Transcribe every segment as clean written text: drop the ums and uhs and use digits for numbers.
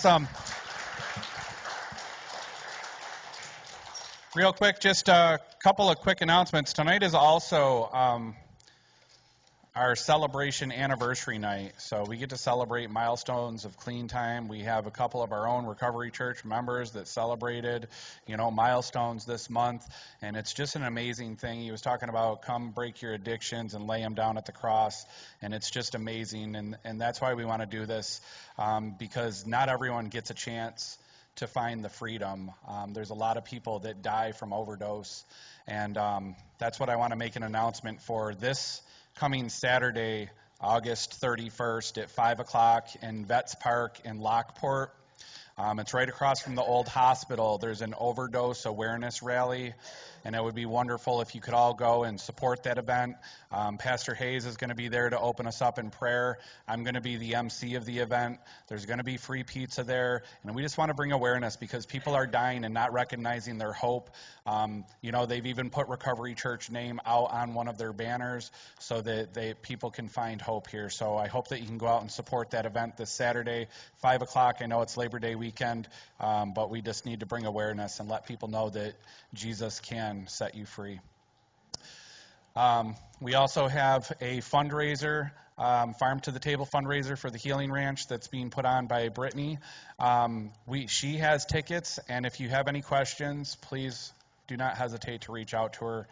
Awesome. Real quick, just a couple of quick announcements. Tonight is also our celebration anniversary night. So we get to celebrate milestones of clean time. We have a couple of our own Recovery Church members that celebrated, milestones this month. And it's just an amazing thing. He was talking about come break your addictions and lay them down at the cross. And it's just amazing. And that's why we want to do this, because not everyone gets a chance to find the freedom. There's a lot of people that die from overdose. And that's what I want to make an announcement for this coming Saturday, August 31st at 5 o'clock in Vets Park in Lockport. It's right across from the old hospital. There's an overdose awareness rally, and it would be wonderful if you could all go and support that event. Pastor Hayes is going to be there to open us up in prayer. I'm going to be the MC of the event. There's going to be free pizza there, and we just want to bring awareness because people are dying and not recognizing their hope. They've even put Recovery Church name out on one of their banners so that people can find hope here. So I hope that you can go out and support that event this Saturday, 5 o'clock. I know it's Labor Day weekend, but we just need to bring awareness and let people know that Jesus can set you free. We also have a fundraiser, Farm to the Table fundraiser for the Healing Ranch that's being put on by Brittany. She has tickets, and if you have any questions, please do not hesitate to reach out to her.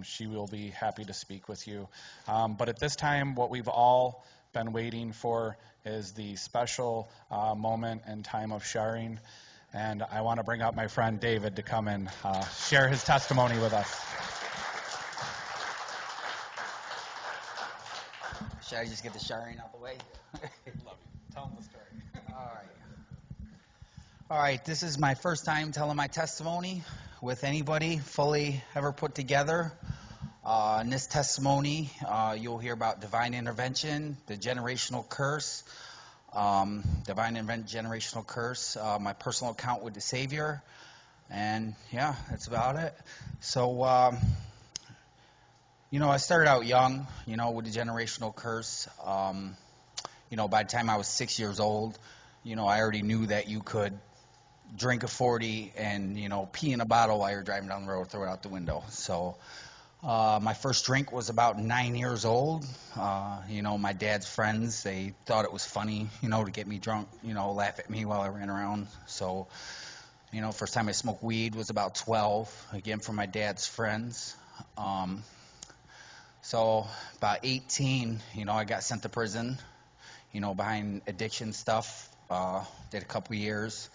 She will be happy to speak with you. But at this time, what we've all been waiting for is the special moment and time of sharing. And I want to bring up my friend David to come and share his testimony with us. Should I just get the sharing out the way? Love you. Tell him the story. All right. This is my first time telling my testimony with anybody fully ever put together. In this testimony, you'll hear about divine intervention, the generational curse, generational curse, my personal account with the Savior, and yeah, that's about it. So, I started out young, with the generational curse. By the time I was 6 years old, I already knew that you could drink a 40 and, pee in a bottle while you're driving down the road, throw it out the window. So my first drink was about 9 years old. My dad's friends, they thought it was funny, to get me drunk, laugh at me while I ran around. So, first time I smoked weed was about 12, again, from my dad's friends. So about 18, I got sent to prison, behind addiction stuff. Did a couple years.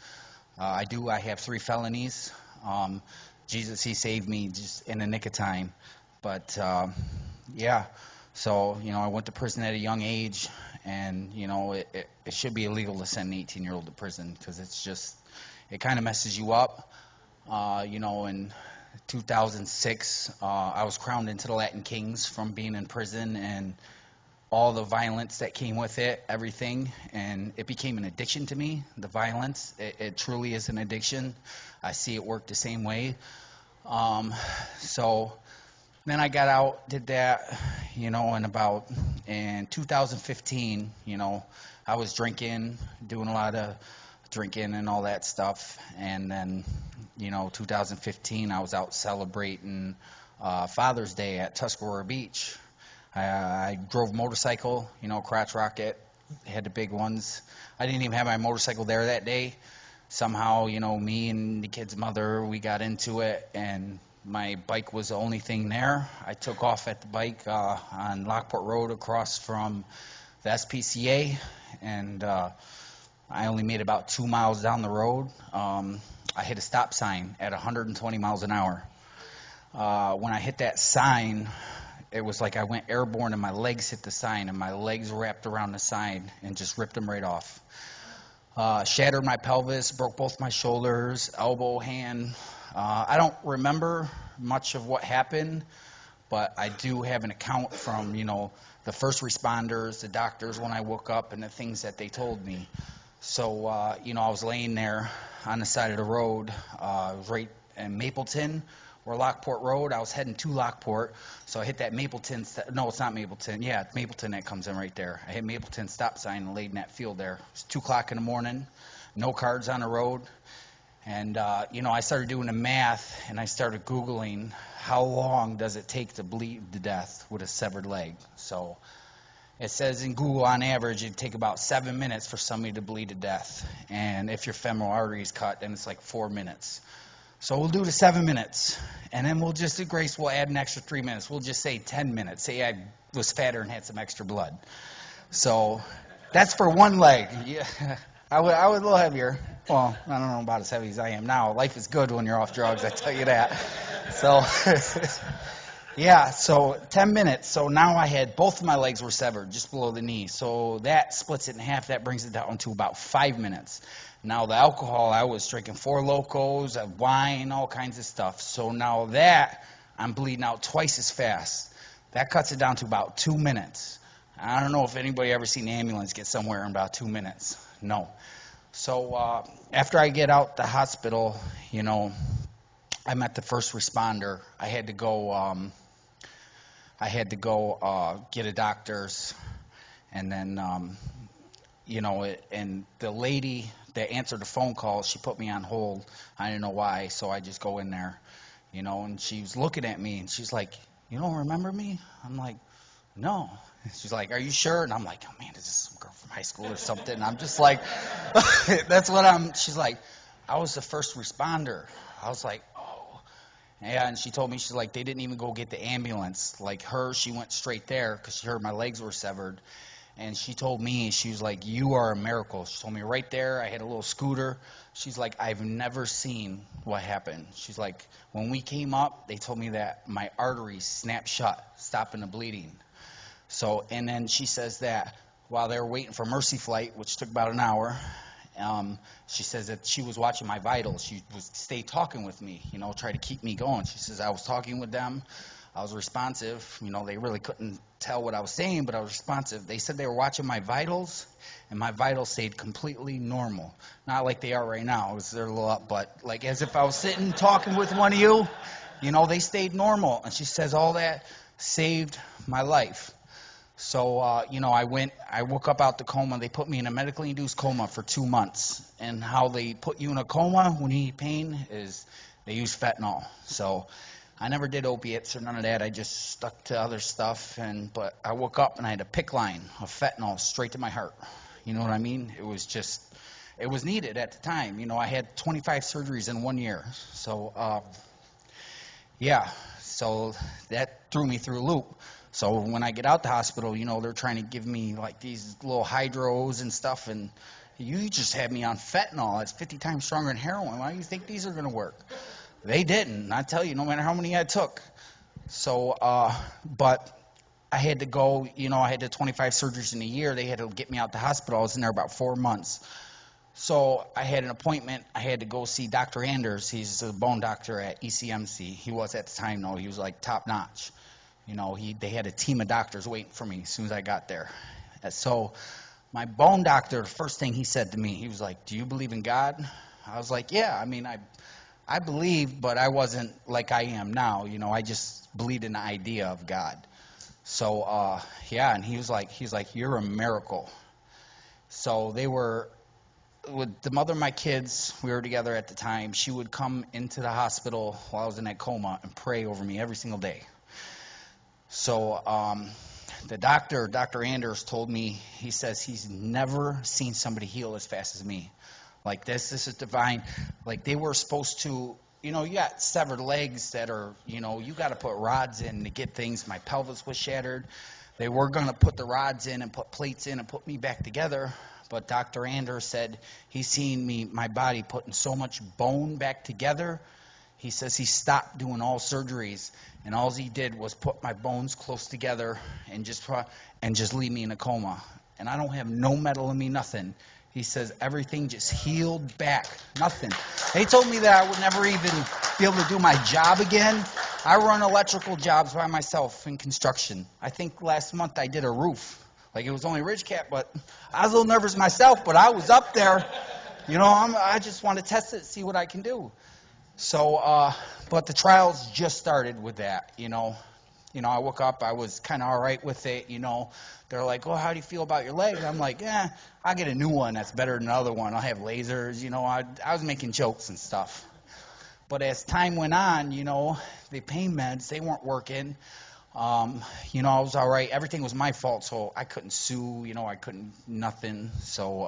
I have 3 felonies. Jesus, he saved me just in the nick of time. But, so, I went to prison at a young age, and, it should be illegal to send an 18-year-old to prison because it kind of messes you up. In 2006, I was crowned into the Latin Kings from being in prison and all the violence that came with it, everything, and it became an addiction to me, the violence. It truly is an addiction. I see it work the same way. So then I got out, did that, in 2015, I was drinking, doing a lot of drinking and all that stuff, and then 2015 I was out celebrating Father's Day at Tuscarora Beach. I drove a motorcycle, crotch rocket, had the big ones. I didn't even have my motorcycle there that day. Somehow, me and the kid's mother, we got into it, and my bike was the only thing there. I took off at the bike on Lockport Road across from the SPCA, and I only made about 2 miles down the road. I hit a stop sign at 120 miles an hour. When I hit that sign, it was like I went airborne and my legs hit the sign and my legs wrapped around the sign and just ripped them right off. Shattered my pelvis, broke both my shoulders, elbow, hand. I don't remember much of what happened, but I do have an account from, the first responders, the doctors when I woke up and the things that they told me. So, I was laying there on the side of the road, right in Mapleton, or Lockport Road. I was heading to Lockport, so I hit that Mapleton. No, it's not Mapleton. Yeah, it's Mapleton that comes in right there. I hit Mapleton stop sign and laid in that field there. It's 2 o'clock in the morning. no cars on the road. And, I started doing the math, and I started Googling how long does it take to bleed to death with a severed leg. So it says in Google, on average, it'd take about 7 minutes for somebody to bleed to death. And if your femoral artery is cut, then it's like 4 minutes. So we'll do the 7 minutes, and then we'll add an extra 3 minutes. We'll just say 10 minutes. Say I was fatter and had some extra blood. So that's for one leg. Yeah, I was a little heavier. Well, I don't know about as heavy as I am now. Life is good when you're off drugs, I tell you that. So, yeah, so 10 minutes. So now I had both of my legs were severed just below the knee. So that splits it in half. That brings it down to about 5 minutes. Now the alcohol, I was drinking 4 Locos, wine, all kinds of stuff. So now that, I'm bleeding out twice as fast. That cuts it down to about 2 minutes. I don't know if anybody ever seen an ambulance get somewhere in about 2 minutes. No. So after I get out the hospital, I met the first responder. I had to go get a doctor's, and then and the lady that answered the phone call, she put me on hold. I didn't know why, so I just go in there, and she was looking at me, and she's like, "You don't remember me?" I'm like, "No." She's like, "Are you sure?" And I'm like, "Oh man, is this some girl from high school or something?" And I'm just like, she's like, "I was the first responder." I was like, "Oh." Yeah, and she told me, she's like, they didn't even go get the ambulance. Like her, she went straight there because she heard my legs were severed. And she told me, she was like, "You are a miracle." She told me right there, I had a little scooter. She's like, "I've never seen what happened." She's like, "When we came up, they told me that my arteries snapped shut, stopping the bleeding." So, and then she says that while they were waiting for Mercy Flight, which took about an hour, she says that she was watching my vitals. She would stay talking with me, try to keep me going. She says I was talking with them. I was responsive. They really couldn't tell what I was saying, but I was responsive. They said they were watching my vitals, and my vitals stayed completely normal. Not like they are right now. They're a little up, but like as if I was sitting talking with one of you, they stayed normal. And she says all that saved my life. So, I woke up out the coma. They put me in a medically induced coma for 2 months. And how they put you in a coma when you need pain is they use fentanyl. So I never did opiates or none of that. I just stuck to other stuff. But I woke up and I had a PICC line of fentanyl straight to my heart. You know what I mean? It was needed at the time. I had 25 surgeries in 1 year. So, so that threw me through a loop. So when I get out the hospital, they're trying to give me like these little hydros and stuff, and you just had me on fentanyl. It's 50 times stronger than heroin. Why do you think these are going to work? They didn't. I tell you, no matter how many I took. So, but I had to go, I had the 25 surgeries in a year. They had to get me out the hospital. I was in there about 4 months. So I had an appointment. I had to go see Dr. Anders. He's a bone doctor at ECMC. He was at the time, though. He was like top notch. They had a team of doctors waiting for me as soon as I got there. So my bone doctor, the first thing he said to me, he was like, "Do you believe in God?" I was like, "Yeah, I believe, but I wasn't like I am now. I just believed in the idea of God." So, and he was like, "You're a miracle." So they were, with the mother of my kids, we were together at the time. She would come into the hospital while I was in that coma and pray over me every single day. So the doctor, Dr. Anders, told me, he says he's never seen somebody heal as fast as me. Like this is divine. Like they were supposed to, you got severed legs that are, you got to put rods in to get things. My pelvis was shattered. They were going to put the rods in and put plates in and put me back together. But Dr. Anders said he's seen my body putting so much bone back together. He says he stopped doing all surgeries, and all he did was put my bones close together and just leave me in a coma. And I don't have no metal in me, nothing. He says everything just healed back, nothing. They told me that I would never even be able to do my job again. I run electrical jobs by myself in construction. I think last month I did a roof. Like it was only Ridge Cap, but I was a little nervous myself, but I was up there. I just want to test it, see what I can do. So, but the trials just started with that, I woke up, I was kind of all right with it, They're like, "Oh, how do you feel about your leg?" I'm like, I'll get a new one that's better than the other one. I'll have lasers, I was making jokes and stuff. But as time went on, the pain meds, they weren't working. I was all right. Everything was my fault, so I couldn't sue, I couldn't, nothing. So,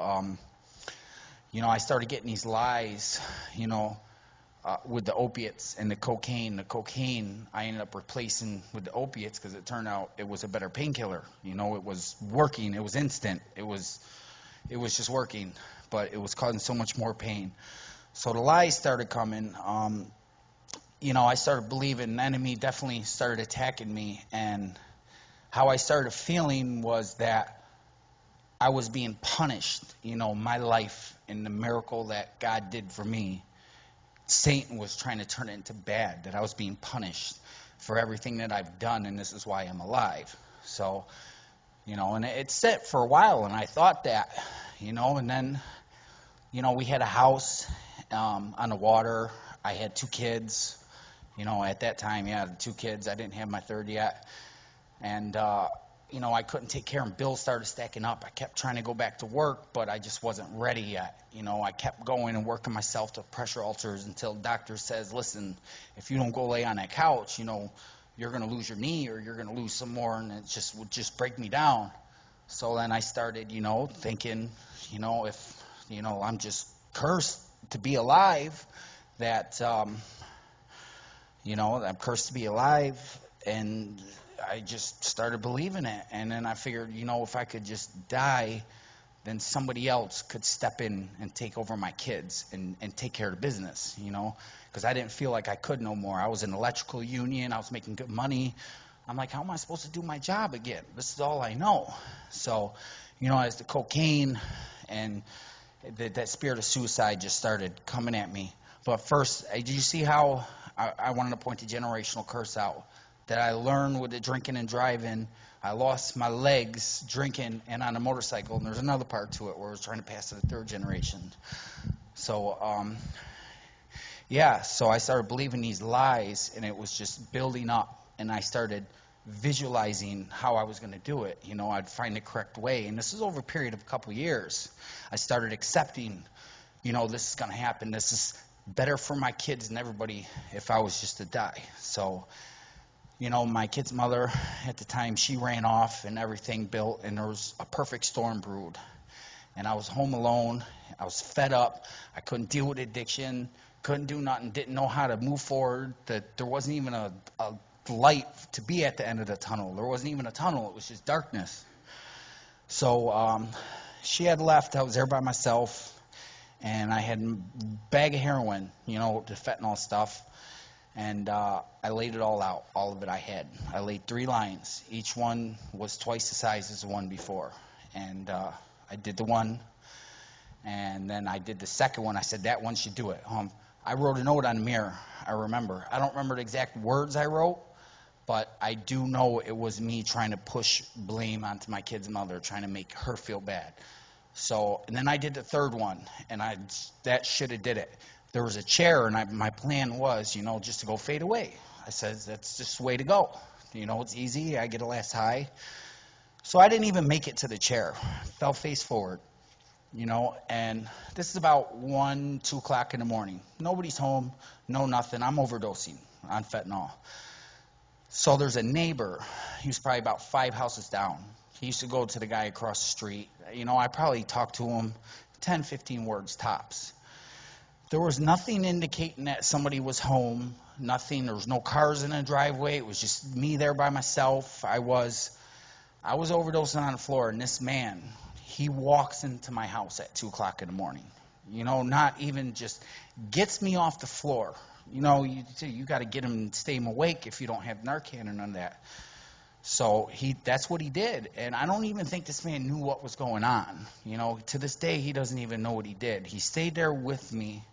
I started getting these lies, with the opiates and the cocaine. The cocaine I ended up replacing with the opiates because it turned out it was a better painkiller. It was working. It was instant. It was just working, but it was causing so much more pain. So the lies started coming. I started believing the enemy definitely started attacking me, and how I started feeling was that I was being punished. My life and the miracle that God did for me, Satan was trying to turn it into bad, that I was being punished for everything that I've done, and this is why I'm alive. So, and it set for a while, and I thought that, and then, we had a house on the water. I had 2 kids. At that time, 2 kids. I didn't have my third yet. And, I couldn't take care of them. Bills started stacking up. I kept trying to go back to work, but I just wasn't ready yet. I kept going and working myself to pressure ulcers until the doctor says, listen, if you don't go lay on that couch, you're going to lose your knee or you're going to lose some more, and it would just break me down. So then I started, thinking, if, I'm just cursed to be alive, that, I'm cursed to be alive, and I just started believing it. And then I figured, if I could just die, then somebody else could step in and take over my kids and take care of the business, because I didn't feel like I could no more. I was in an electrical union. I was making good money. I'm like, how am I supposed to do my job again? This is all I know. So, as the cocaine and that spirit of suicide just started coming at me. But first, did you see how I wanted to point the generational curse out? That I learned with the drinking and driving. I lost my legs drinking and on a motorcycle. And there's another part to it where I was trying to pass to the 3rd generation. So, so I started believing these lies, and it was just building up. And I started visualizing how I was going to do it. I'd find the correct way. And this is over a period of a couple of years. I started accepting, this is going to happen. This is better for my kids and everybody if I was just to die. So, my kid's mother at the time, she ran off and everything built, and there was a perfect storm brewed. And I was home alone. I was fed up. I couldn't deal with addiction, couldn't do nothing, didn't know how to move forward. That there wasn't even a light to be at the end of the tunnel. There wasn't even a tunnel. It was just darkness. So she had left. I was there by myself. And I had a bag of heroin, the fentanyl stuff. And I laid it all out, all of it I had. I laid 3 lines. Each one was twice the size as the one before. And I did the one, and then I did the second one. I said, that one should do it. I wrote a note on the mirror, I remember. I don't remember the exact words I wrote, but I do know it was me trying to push blame onto my kid's mother, trying to make her feel bad. So, and then I did the 3rd one, and that should have did it. There was a chair, and my plan was, just to go fade away. I said, that's just the way to go. It's easy. I get a last high. So I didn't even make it to the chair. Fell face forward, and this is about 1, 2 o'clock in the morning. Nobody's home, no nothing. I'm overdosing on fentanyl. So there's a neighbor. He was probably about 5 houses down. He used to go to the guy across the street. I probably talked to him 10, 15 words tops. There was nothing indicating that somebody was home, nothing. There was no cars in the driveway. It was just me there by myself. I was overdosing on the floor, and this man, he walks into my house at 2 o'clock in the morning. Not even just gets me off the floor. You got to get him, stay him awake if you don't have Narcan or none of that. So that's what he did. And I don't even think this man knew what was going on. To this day, he doesn't even know what he did. He stayed there with me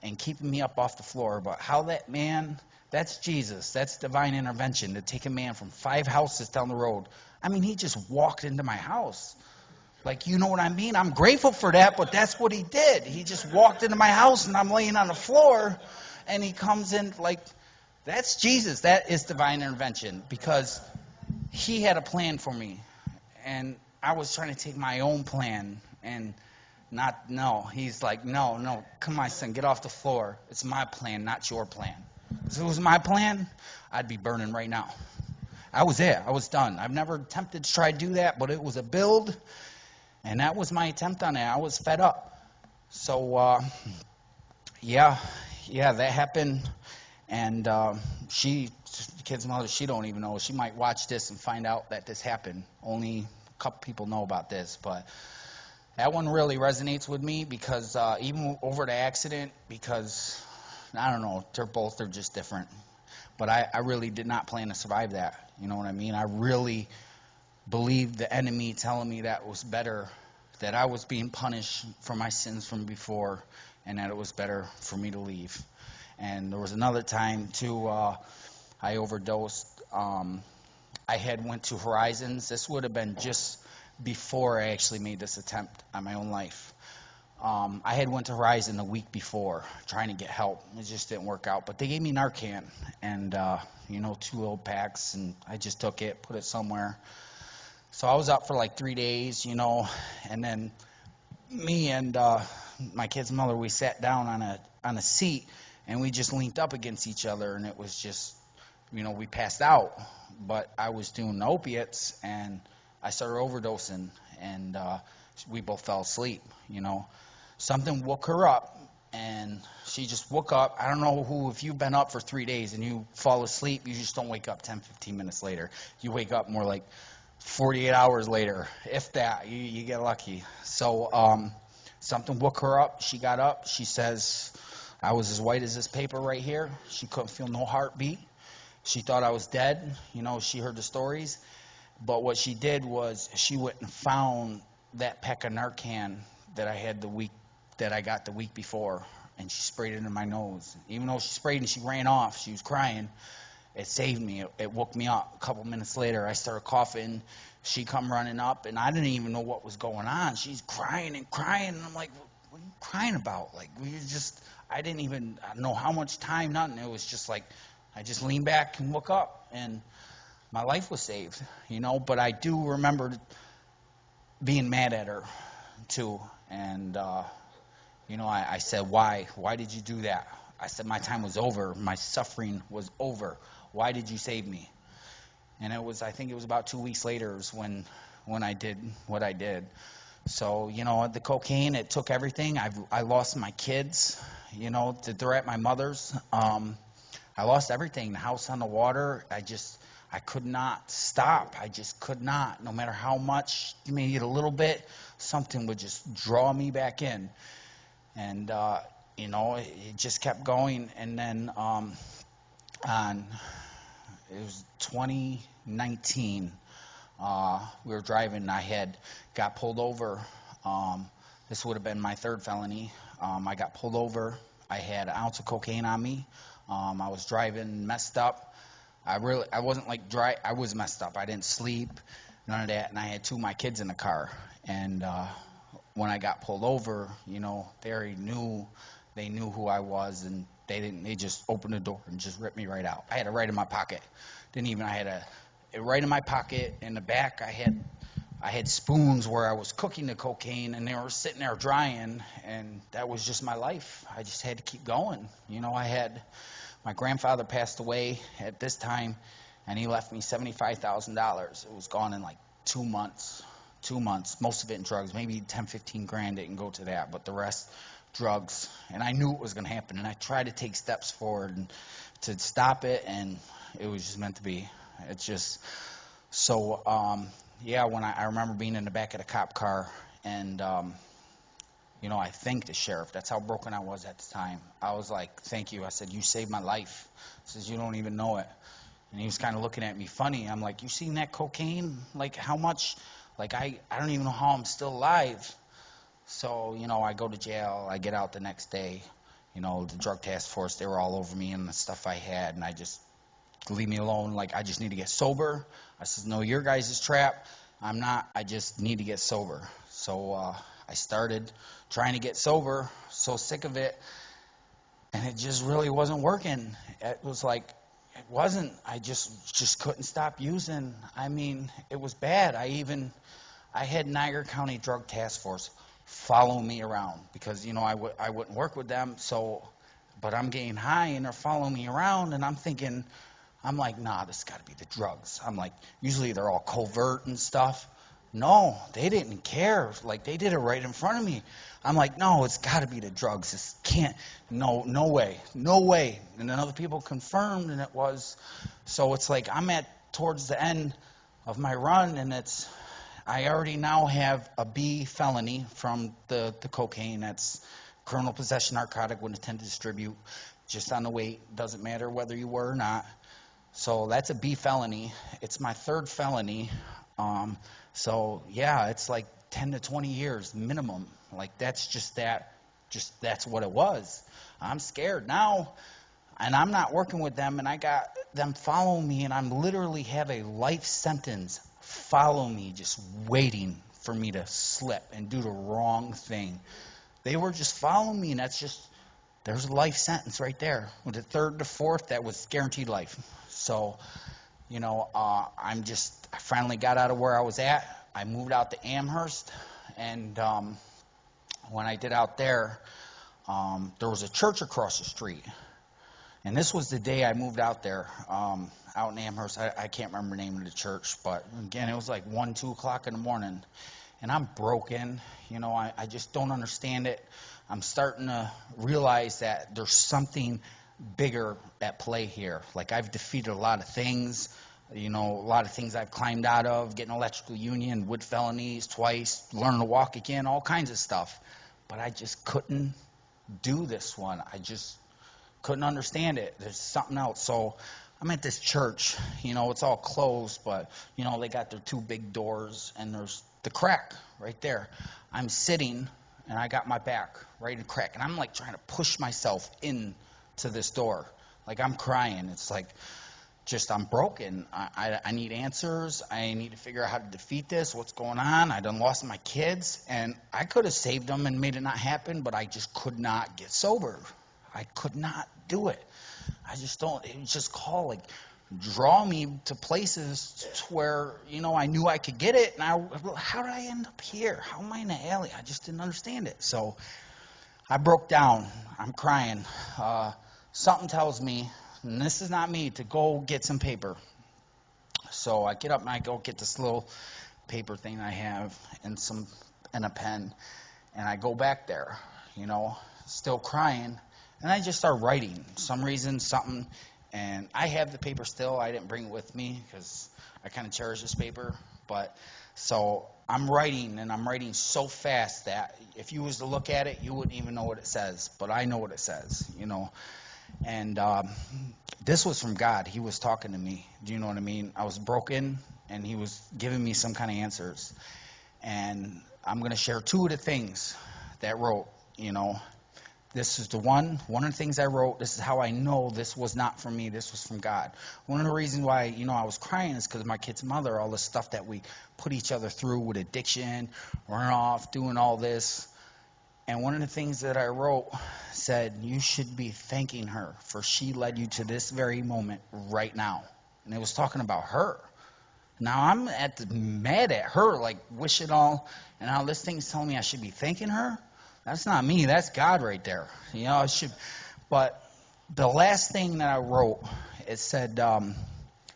and keeping me up off the floor. But how that man, that's Jesus. That's divine intervention to take a man from 5 houses down the road. I mean, he just walked into my house. Like, you know what I mean? I'm grateful for that, but that's what he did. He just walked into my house, and I'm laying on the floor, and he comes in like, That's Jesus. That is divine intervention, because he had a plan for me, and I was trying to take my own plan and no. He's like, no, come on, son, get off the floor. It's my plan, not your plan. If it was my plan, I'd be burning right now. I was there. I was done. I've never attempted to try to do that, but it was a build, and that was my attempt on it. I was fed up. So, yeah, that happened. And the kid's mother, she don't even know. She might watch this and find out that this happened. Only a couple people know about this, but that one really resonates with me, because even over the accident, because I don't know, they're just different. But I really did not plan to survive that. You know what I mean? I really believed the enemy telling me that was better, that I was being punished for my sins from before, and that it was better for me to leave. And there was another time too, I overdosed. I had went to Horizons. This would have been just before I actually made this attempt on my own life. I had went to Horizon the week before trying to get help. It just didn't work out. But they gave me Narcan and, 2 little packs, and I just took it, put it somewhere. So I was up for like 3 days, and then me and my kid's mother, we sat down on a seat, and we just leaned up against each other, and it was just, we passed out. But I was doing opiates, and I started overdosing, and we both fell asleep, Something woke her up, and she just woke up. I don't know if you've been up for 3 days and you fall asleep, you just don't wake up 10, 15 minutes later. You wake up more like 48 hours later, if that. You get lucky. So something woke her up. She got up. She says, I was as white as this paper right here. She couldn't feel no heartbeat. She thought I was dead. She heard the stories. But what she did was she went and found that pack of Narcan that I got the week before, and she sprayed it in my nose. Even though she sprayed and she ran off, she was crying. It saved me. It woke me up. A couple minutes later, I started coughing. She come running up, and I didn't even know what was going on. She's crying and crying, and I'm like, what are you crying about? Like, I didn't even know how much time, nothing. It was just like, I just leaned back and woke up, and my life was saved, But I do remember being mad at her, too. And, I said, why? Why did you do that? I said, my time was over. My suffering was over. Why did you save me? And I think it was about 2 weeks later when I did what I did. So, the cocaine, it took everything. I lost my kids, they're at my mother's. I lost everything, the house on the water. I could not stop. I just could not. No matter how much, maybe a little bit, something would just draw me back in. And, it just kept going. And then it was 2019, we were driving. I got pulled over. This would have been my third felony. I got pulled over. I had an ounce of cocaine on me. I was driving messed up. I wasn't like dry. I was messed up. I didn't sleep, none of that. And I had 2 of my kids in the car. And when I got pulled over, they knew who I was, and they just opened the door and just ripped me right out. I had it right in my pocket. I had it right in my pocket. In the back, I had spoons where I was cooking the cocaine, and they were sitting there drying, and that was just my life. I just had to keep going. My grandfather passed away at this time, and he left me $75,000. It was gone in like 2 months. 2 months, most of it in drugs, maybe 10, 15 grand. It didn't go to that, but the rest, drugs. And I knew it was going to happen, and I tried to take steps forward to stop it, and it was just meant to be. It's just so. When I remember being in the back of the cop car, and I thanked the sheriff. That's how broken I was at the time. I was like, thank you. I said, you saved my life. He says, you don't even know it. And he was kind of looking at me funny. I'm like, you seen that cocaine? Like, how much? Like, I don't even know how I'm still alive. So, I go to jail. I get out the next day. The drug task force, they were all over me and the stuff I had. And I just, leave me alone. Like, I just need to get sober. I said, no, your guys' trap. I'm not. I just need to get sober. So I started trying to get sober, so sick of it. And it just really wasn't working. It was like it wasn't. I just couldn't stop using. I mean, it was bad. I had Niagara County Drug Task Force follow me around because, I wouldn't work with them. So, but I'm getting high and they're following me around, and I'm like, nah, this got to be the drugs. I'm like, usually they're all covert and stuff. No, they didn't care. Like, they did it right in front of me. I'm like, no, it's got to be the drugs. This can't, no way. And then other people confirmed, and it was. So it's like I'm towards the end of my run, and I already now have a B felony from the cocaine. That's criminal possession narcotic with intent to distribute. Just on the weight, doesn't matter whether you were or not. So that's a B felony. It's my third felony. So yeah, it's like 10 to 20 years minimum. Like that's what it was. I'm scared now, and I'm not working with them, and I got them following me, and I'm literally have a life sentence follow me, just waiting for me to slip and do the wrong thing. They were just following me, and there's a life sentence right there. With the third to fourth, that was guaranteed life. So, I finally got out of where I was at. I moved out to Amherst, and when I did out there was a church across the street. And this was the day I moved out there, out in Amherst. I can't remember the name of the church, but again, it was like 1, 2 o'clock in the morning. And I'm broken. I just don't understand it. I'm starting to realize that there's something bigger at play here. Like, I've defeated a lot of things, a lot of things I've climbed out of, getting electrical union, wood felonies twice, learning to walk again, all kinds of stuff. But I just couldn't do this one. I just couldn't understand it. There's something else. So I'm at this church, it's all closed, but, they got their 2 big doors, and there's the crack right there. I'm sitting, and I got my back right in the crack, and I'm like trying to push myself into this door. Like, I'm crying. It's like, I'm broken. I need answers. I need to figure out how to defeat this. What's going on? I done lost my kids, and I could have saved them and made it not happen, but I just could not get sober. I could not do it. It was just draw me to places where, I knew I could get it. And how did I end up here? How am I in the alley? I just didn't understand it. So I broke down. I'm crying. Something tells me, and this is not me, to go get some paper. So I get up and I go get this little paper thing I have and a pen. And I go back there, still crying. And I just start writing. Some reason, something. And I have the paper still. I didn't bring it with me because I kind of cherish this paper. But so I'm writing, and I'm writing so fast that if you was to look at it, you wouldn't even know what it says. But I know what it says, And this was from God. He was talking to me. Do you know what I mean? I was broken, and he was giving me some kind of answers. And I'm going to share 2 of the things that wrote, This is one of the things I wrote. This is how I know this was not from me. This was from God. One of the reasons why, I was crying is because my kid's mother, all the stuff that we put each other through with addiction, running off, doing all this. And one of the things that I wrote said, you should be thanking her, for she led you to this very moment right now. And it was talking about her. Now I'm mad at her, like wish it all. And now this thing's telling me I should be thanking her. That's not me. That's God right there. It should. But the last thing that I wrote, it said,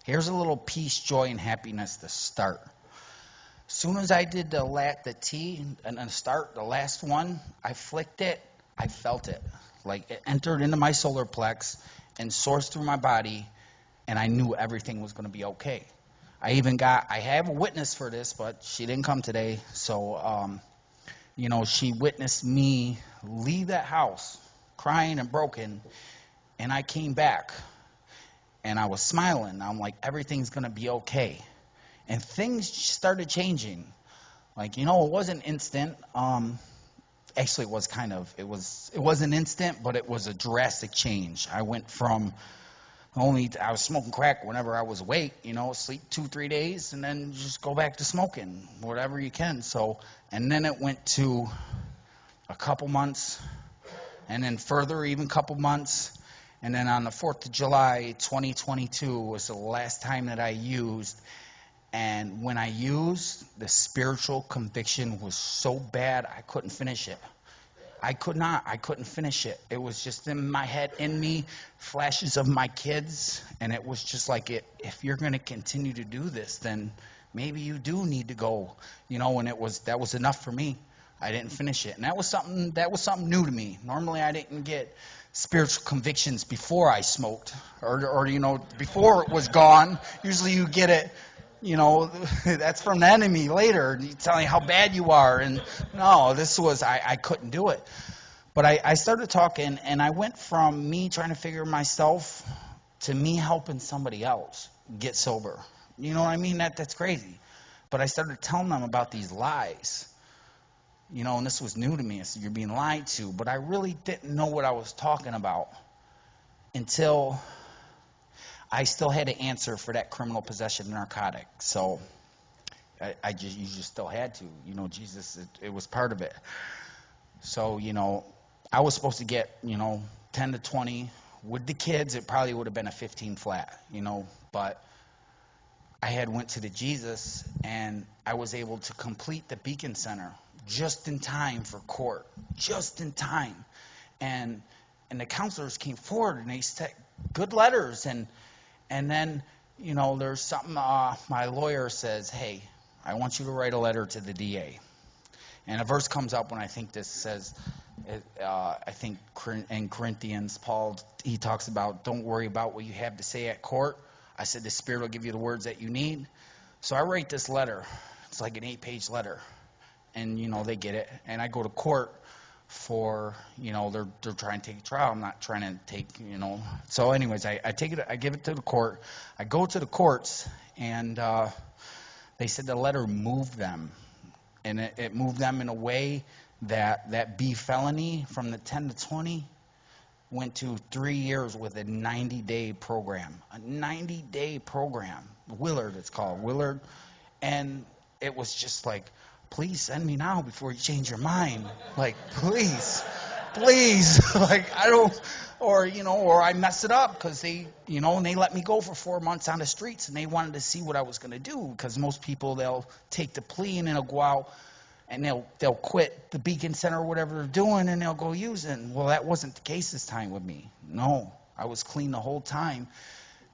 here's a little peace, joy, and happiness to start. As soon as I did the T and then start, the last one, I flicked it. I felt it. Like it entered into my solar plex and sourced through my body, and I knew everything was going to be okay. I have a witness for this, but she didn't come today. So, she witnessed me leave that house crying and broken, and I came back, and I was smiling. I'm like, everything's going to be okay. And things started changing. Like, it wasn't instant. Actually, it was it wasn't instant, but it was a drastic change. I went from I was smoking crack whenever I was awake, sleep 2-3 days, and then just go back to smoking, whatever you can. So, and then it went to a couple months, and then further, even couple months, And then on the 4th of July, 2022 was the last time that I used. And when I used, the spiritual conviction was so bad, I couldn't finish it. I couldn't finish it. It was just in my head, in me, flashes of my kids. And it was just like, if you're going to continue to do this, then maybe you do need to go. And that was enough for me. I didn't finish it. And that was something new to me. Normally I didn't get spiritual convictions before I smoked or before it was gone. Usually you get it, that's from the enemy later, telling you how bad you are. And no, this was, I couldn't do it. But I started talking, and I went from me trying to figure myself to me helping somebody else get sober. You know what I mean? That's crazy. But I started telling them about these lies. And this was new to me. I said, you're being lied to. But I really didn't know what I was talking about until I still had to answer for that criminal possession of narcotic. So you just still had to. Jesus, it was part of it. So, I was supposed to get, 10 to 20. With the kids, it probably would have been a 15 flat, But I had went to the Jesus, and I was able to complete the Beacon Center just in time for court, just in time. And the counselors came forward, and they said good letters. And then, there's something, my lawyer says, hey, I want you to write a letter to the DA. And a verse comes up when I think this says, I think in Corinthians, Paul, he talks about, don't worry about what you have to say at court. I said, the Spirit will give you the words that you need. So I write this letter. It's like an 8-page letter. And, they get it. And I go to court for, they're trying to take a trial. I'm not trying to take, So anyways, I take it, I give it to the court. I go to the courts, and they said the letter moved them. And it moved them in a way that B felony from the 10 to 20 went to 3 years with a 90-day program. A 90-day program. Willard, it's called. Willard. And it was just like, please send me now before you change your mind. Like, please. Like, I don't, or I mess it up because they, and they let me go for 4 months on the streets, and they wanted to see what I was going to do, because most people, they'll take the plea and then they'll go out and they'll quit the Beacon Center or whatever they're doing, and they'll go using. Well, that wasn't the case this time with me. No, I was clean the whole time,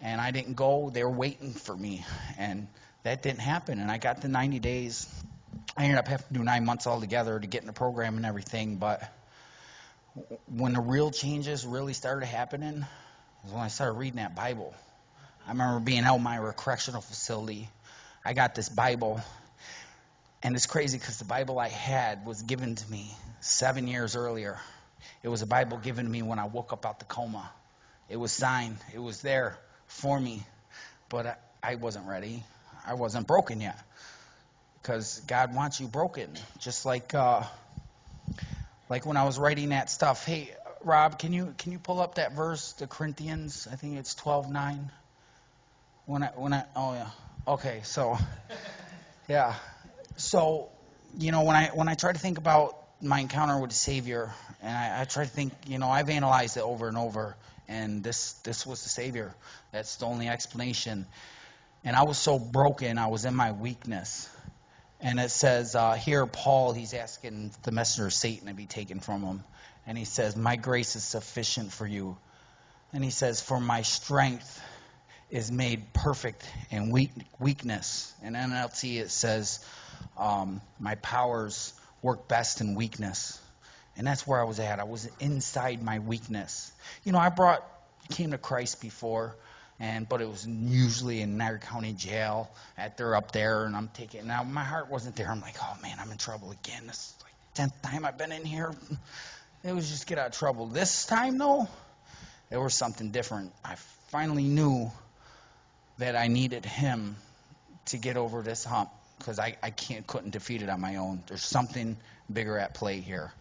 and I didn't go. They were waiting for me, and that didn't happen. And I got the 90 days. I ended up having to do 9 months altogether to get in the program and everything. But when the real changes really started happening was when I started reading that Bible. I remember being at Elmira Correctional Facility. I got this Bible. And it's crazy because the Bible I had was given to me 7 years earlier. It was a Bible given to me when I woke up out the coma. It was signed. It was there for me. But I wasn't ready. I wasn't broken yet. Because God wants you broken. Just like when I was writing that stuff. Hey, Rob, can you pull up that verse, the Corinthians? I think it's 12:9. Oh yeah. Okay, so yeah. So, when I try to think about my encounter with the Savior, and I try to think, I've analyzed it over and over, and this was the Savior. That's the only explanation. And I was so broken, I was in my weakness. And it says here, Paul, he's asking the messenger of Satan to be taken from him. And he says, my grace is sufficient for you. And he says, for my strength is made perfect in weakness. In NLT it says, my powers work best in weakness. And that's where I was at. I was inside my weakness. I came to Christ before, but it was usually in Niagara County Jail. They're up there, and I'm taking. Now my heart wasn't there. I'm like, oh man, I'm in trouble again. This is like 10th time I've been in here. It was just get out of trouble. This time though, there was something different. I finally knew that I needed Him to get over this hump, because I couldn't defeat it on my own. There's something bigger at play here.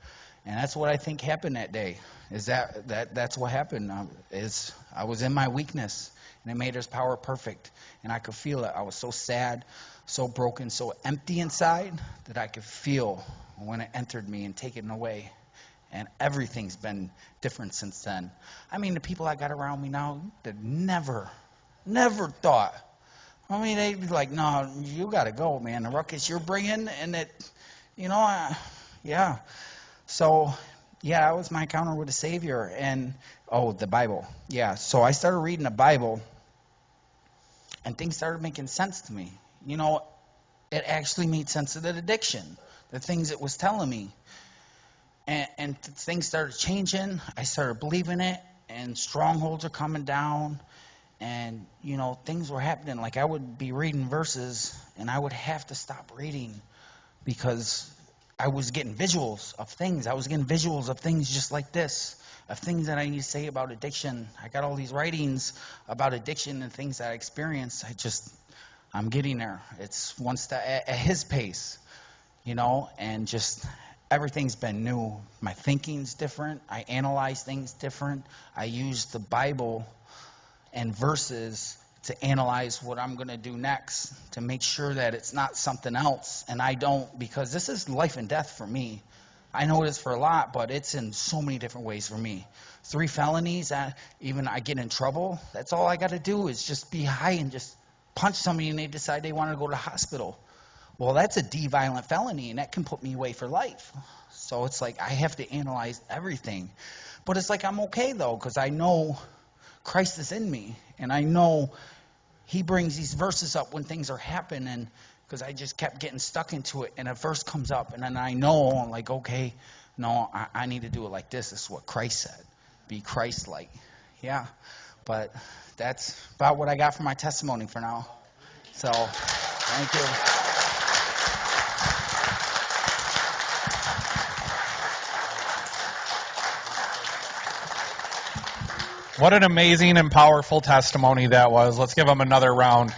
And that's what I think happened that day. That's what happened. I was in my weakness, and it made His power perfect. And I could feel it. I was so sad, so broken, so empty inside that I could feel when it entered me and taken away. And everything's been different since then. I mean, the people I got around me now that never thought. I mean, they'd be like, no, you got to go, man. The ruckus you're bringing, and it, yeah. So, yeah, that was my encounter with the Savior. And, the Bible. Yeah, so I started reading the Bible, and things started making sense to me. It actually made sense of the addiction, the things it was telling me. And things started changing. I started believing it, and strongholds are coming down. And, things were happening. Like, I would be reading verses, and I would have to stop reading because I was getting visuals of things. I was getting visuals of things just like this, of things that I need to say about addiction. I got all these writings about addiction and things that I experienced. I'm getting there. It's one step at his pace, and just everything's been new. My thinking's different. I analyze things different. I use the Bible and verses to analyze what I'm going to do next, to make sure that it's not something else. And I don't, because this is life and death for me. I know it is for a lot, but it's in so many different ways for me. 3 felonies, even I get in trouble, that's all I got to do is just be high and just punch somebody and they decide they want to go to the hospital. Well, that's a D-violent felony, and that can put me away for life. So it's like I have to analyze everything. But it's like I'm okay, though, because I know Christ is in me, and I know he brings these verses up when things are happening, because I just kept getting stuck into it, and a verse comes up, and then I know, I'm like, okay, no, I need to do it like this. This is what Christ said. Be Christ-like. Yeah, but that's about what I got for my testimony for now. So, thank you. What an amazing and powerful testimony that was. Let's give him another round.